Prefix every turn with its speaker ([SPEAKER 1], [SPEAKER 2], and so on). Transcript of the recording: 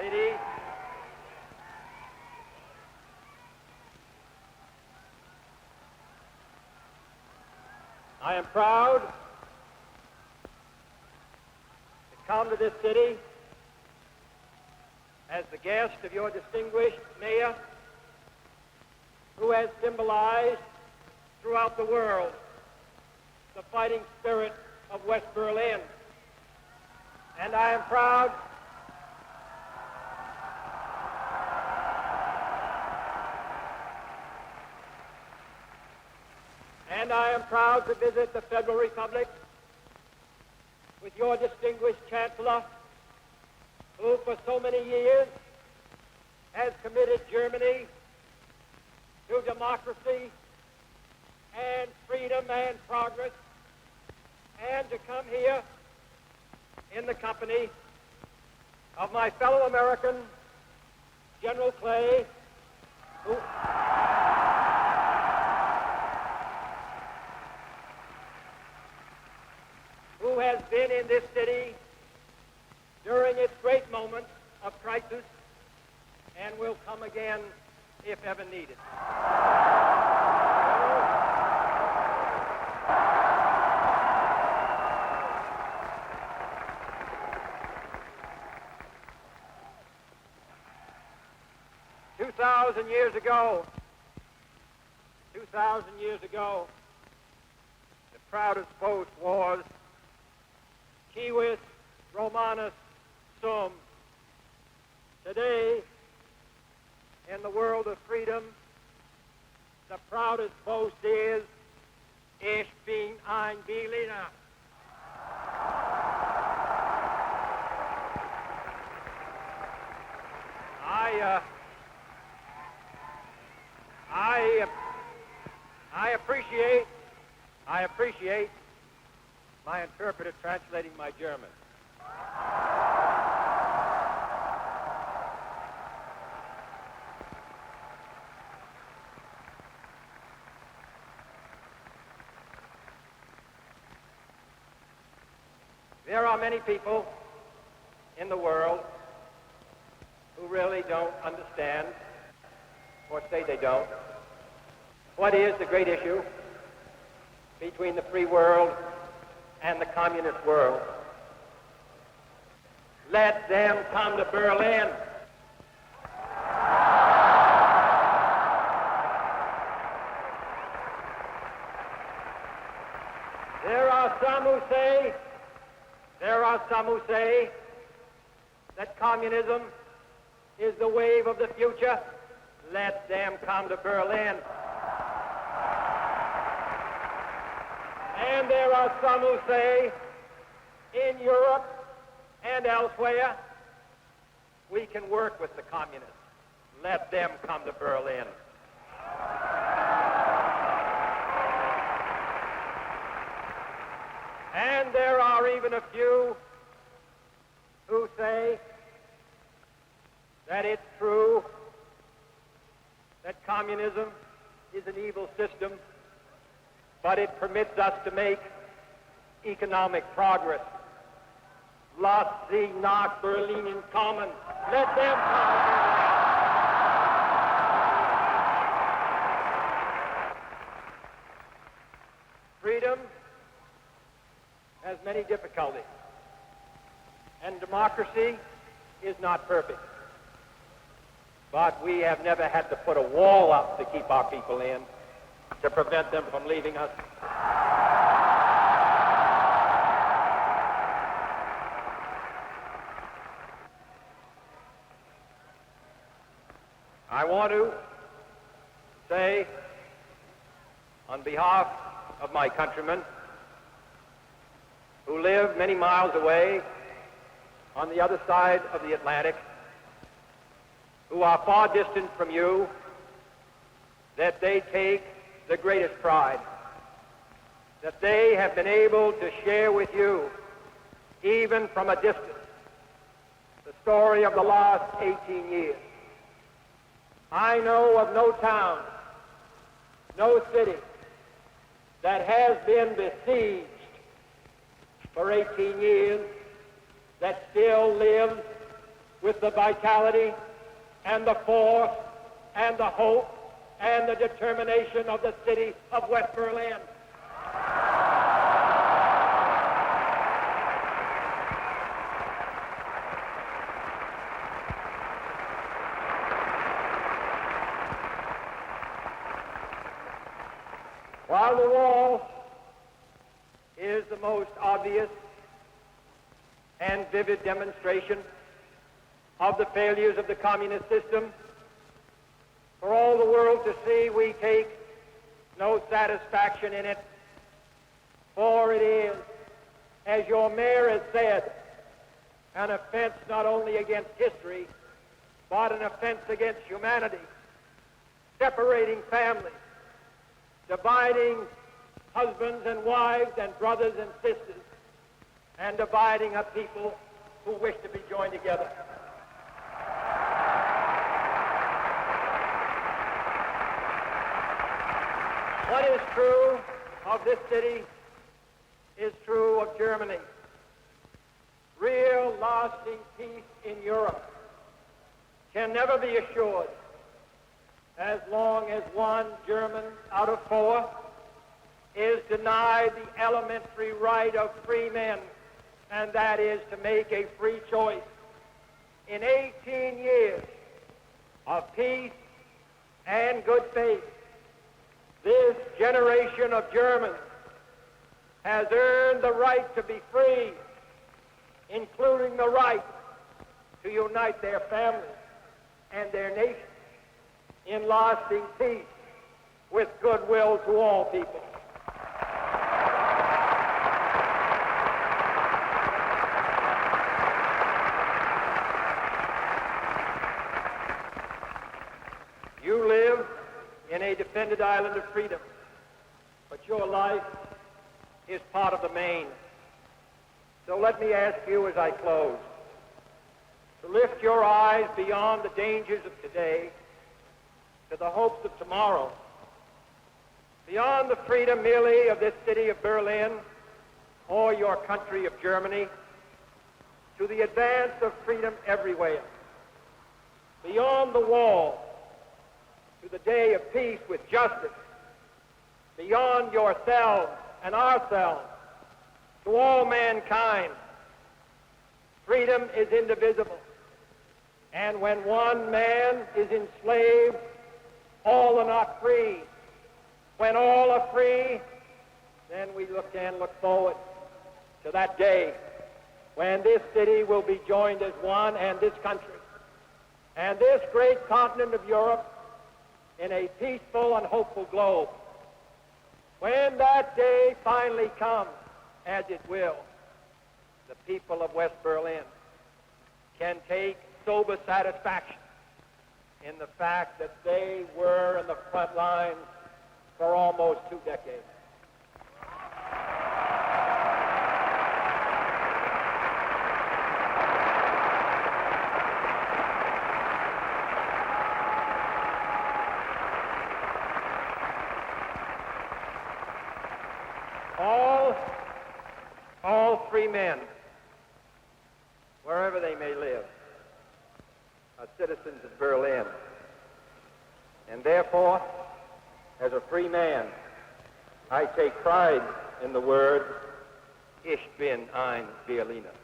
[SPEAKER 1] city I am proud to come to this city as the guest of your distinguished mayor, who has symbolized throughout the world the fighting spirit of West Berlin. And I am proud to visit the Federal Republic with your distinguished Chancellor, who for so many years has committed Germany to democracy and freedom and progress, and to come here in the company of my fellow American, General Clay, who has been in this city during its great moments of crisis and will come again if ever needed. 2,000 years ago, the proudest boast was Civis Romanus Sum. Today, in the world of freedom, the proudest boast is Ich bin ein Berliner. I appreciate my interpreter translating my German. There are many people in the world who really don't understand, or say they don't, what is the great issue between the free world and the communist world. Let them come to Berlin. There are some who say that communism is the wave of the future. Let them come to Berlin. And there are some who say, in Europe and elsewhere, we can work with the communists. Let them come to Berlin. And there are even a few who say that it's true that communism is an evil system, but it permits us to make economic progress. Lass sie nach Berlin kommen. Let them come. Freedom has many difficulties, and democracy is not perfect. But we have never had to put a wall up to keep our people in, to prevent them from leaving us. I want to say, on behalf of my countrymen who live many miles away on the other side of the Atlantic, who are far distant from you, that they take the greatest pride, that they have been able to share with you, even from a distance, the story of the last 18 years. I know of no town, no city that has been besieged for 18 years that still lives with the vitality and the force and the hope and the determination of the city of West Berlin. While the wall is the most obvious and vivid demonstration of the failures of the communist system, for all the world to see, we take no satisfaction in it, for it is, as your mayor has said, an offense not only against history, but an offense against humanity, separating families, dividing husbands and wives and brothers and sisters, and dividing a people who wish to be joined together. What is true of this city is true of Germany. Real, lasting peace in Europe can never be assured as long as one German out of 4 is denied the elementary right of free men, and that is to make a free choice. In 18 years of peace and good faith, this generation of Germans has earned the right to be free, including the right to unite their families and their nation in lasting peace with goodwill to all people. You live in a defended island of freedom, but your life is part of the main. So let me ask you as I close to lift your eyes beyond the dangers of today to the hopes of tomorrow, beyond the freedom merely of this city of Berlin or your country of Germany, to the advance of freedom everywhere, beyond the wall, to the day of peace with justice, beyond yourselves and ourselves, to all mankind. Freedom is indivisible, and when one man is enslaved, all are not free. When all are free, then we can look forward to that day when this city will be joined as one, and this country and this great continent of Europe in a peaceful and hopeful globe. When that day finally comes, as it will, the people of West Berlin can take sober satisfaction in the fact that they were in the front lines for almost 2 decades. All free men, wherever they may live, are citizens of Berlin. And therefore, as a free man, I take pride in the word, Ich bin ein Berliner.